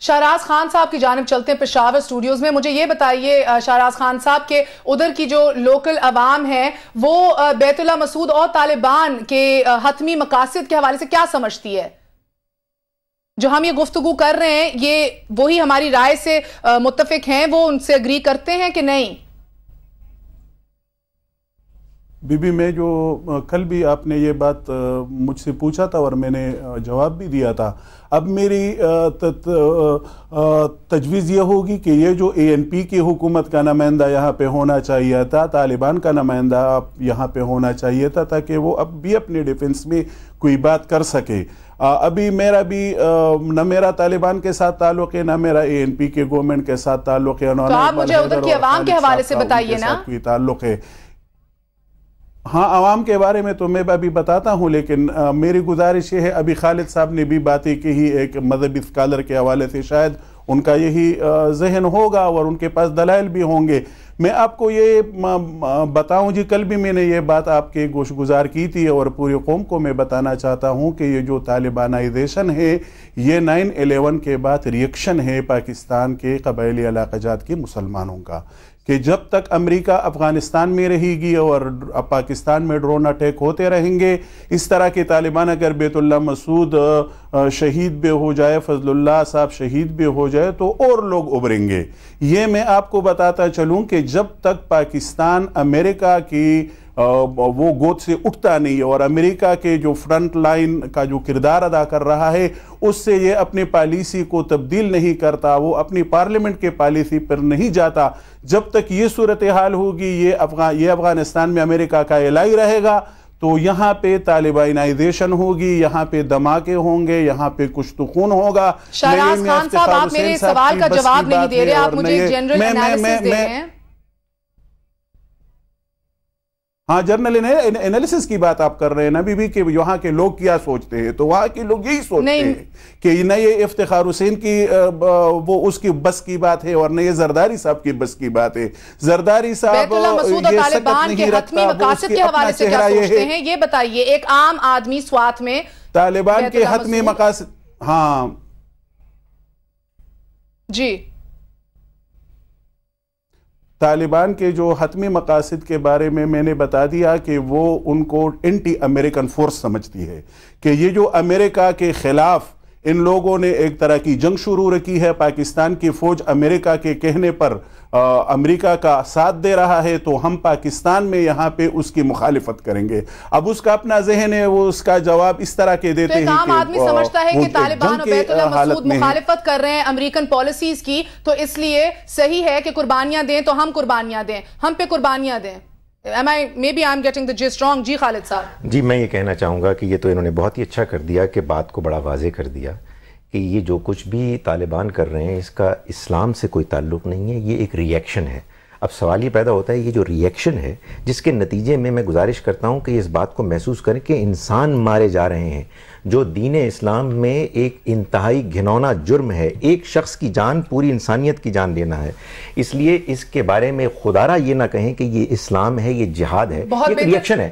شہراز خان صاحب کی جانب چلتے ہیں پشاور سٹوڈیوز میں. مجھے یہ بتائیے شہراز خان صاحب کے ادھر کی جو لوکل عوام ہے وہ بیت اللہ مسعود اور طالبان کے حتمی مقاصد کے حوالے سے کیا سمجھتی ہے؟ جو ہم یہ گفتگو کر رہے ہیں یہ وہی ہماری رائے سے متفق ہیں، وہ ان سے اگری کرتے ہیں کہ نہیں؟ بی بی میں جو کل بھی آپ نے یہ بات مجھ سے پوچھا تھا اور میں نے جواب بھی دیا تھا. اب میری تجویز یہ ہوگی کہ یہ جو اے این پی کی حکومت کا نمائندہ یہاں پہ ہونا چاہیے تھا، طالبان کا نمائندہ یہاں پہ ہونا چاہیے تھا تاکہ وہ اب بھی اپنے ڈیفنس میں کوئی بات کر سکے. ابھی میرا بھی نہ میرا طالبان کے ساتھ تعلق ہے، نہ میرا اے این پی کے گورنمنٹ کے ساتھ تعلق ہے. تو آپ مجھے ادھر کی عوام کے حوالے سے بتائیے نا. کوئی تعلق ہے. ہاں عوام کے بارے میں تو میں ابھی بتاتا ہوں، لیکن میری گزارش یہ ہے، ابھی خالد صاحب نے بھی باتیں کی ہی ایک مذہبی اسکالر کے حوالے سے، شاید ان کا یہی ذہن ہوگا اور ان کے پاس دلائل بھی ہوں گے. میں آپ کو یہ بتاؤں جی، کل بھی میں نے یہ بات آپ کے گوش گزار کی تھی اور پوری قوم کو میں بتانا چاہتا ہوں کہ یہ جو طالبانائزیشن ہے یہ 9/11 کے بعد ریئیکشن ہے پاکستان کے قبائلی علاقہ جات کے مسلمانوں کا، کہ جب تک امریکہ افغانستان میں رہے گی اور پاکستان میں ڈرون اٹیک ہوتے رہیں گے، اس طرح کے طالبان اگر بیت اللہ مسعود شہید بھی ہو جائے، فضل اللہ صاحب شہید بھی ہو جائے تو اور لوگ ابھریں گے. یہ میں آپ کو بتاتا چلوں کہ جب تک پاکستان امریکہ کی وہ گود سے اٹھتا نہیں اور امریکہ کے جو فرنٹ لائن کا جو کردار ادا کر رہا ہے اس سے یہ اپنی پالیسی کو تبدیل نہیں کرتا، وہ اپنی پارلیمنٹ کے پالیسی پر نہیں جاتا، جب تک یہ صورتحال ہوگی یہ افغانستان میں امریکہ کا الہی رہے گا تو یہاں پہ طالبانائزیشن ہوگی، یہاں پہ دھماکے ہوں گے، یہاں پہ کچھ تو خون ہوگا. شہراز خان صاحب آپ میرے سوال کا جواب نہیں دے رہے، آپ مجھے جنرل انالیسس دے رہے ہیں. ہاں جرنل انالیسس کی بات آپ کر رہے ہیں نا بی بی، کہ یہاں کے لوگ کیا سوچتے ہیں، تو وہاں کے لوگ یہی سوچتے ہیں کہ نہ یہ افتخار حسین کی وہ اس کی بس کی بات ہے اور نہ یہ زرداری صاحب کی بس کی بات ہے. زرداری صاحب بیت اللہ مسعود اور طالبان کے حتمی مقاصد کے حوالے سے کیا سوچتے ہیں یہ بتائیے. ایک عام آدمی سوات میں طالبان کے حتمی مقاصد، ہاں جی، طالبان کے جو حتمی مقاصد کے بارے میں نے بتا دیا کہ وہ ان کو اینٹی امریکن فورس سمجھتی ہے، کہ یہ جو امریکہ کے خلاف ان لوگوں نے ایک طرح کی جنگ شروع رکھی ہے. پاکستان کی فوج امریکہ کے کہنے پر امریکہ کا ساتھ دے رہا ہے تو ہم پاکستان میں یہاں پہ اس کی مخالفت کریں گے. اب اس کا اپنا ذہن ہے، وہ اس کا جواب اس طرح کے دیتے ہیں کہ عام آدمی سمجھتا ہے کہ طالبان اور بیت اللہ مسعود مخالفت کر رہے ہیں امریکن پالیسیز کی، تو اس لیے صحیح ہے کہ قربانیاں دیں تو ہم قربانیاں دیں، ہم پہ قربانیاں دیں. maybe I'm getting the gist wrong. جی خالد صاحب. جی میں یہ کہنا چاہوں گا کہ یہ تو انہوں نے بہت ہی اچھا کر دیا کہ بات کو بڑا واضح کر دیا کہ یہ جو کچھ بھی طالبان کر رہے ہیں اس کا اسلام سے کوئی تعلق نہیں ہے، یہ ایک ری ایکشن ہے. اب سوال یہ پیدا ہوتا ہے یہ جو ری ایکشن ہے جس کے نتیجے میں گزارش کرتا ہوں کہ اس بات کو محسوس کریں کہ انسان مارے جا رہے ہیں، جو دین اسلام میں ایک انتہائی گھنونا جرم ہے، ایک شخص کی جان پوری انسانیت کی جان لینا ہے. اس لیے اس کے بارے میں خدا را یہ نہ کہیں کہ یہ اسلام ہے، یہ جہاد ہے، یہ ری ایکشن ہے.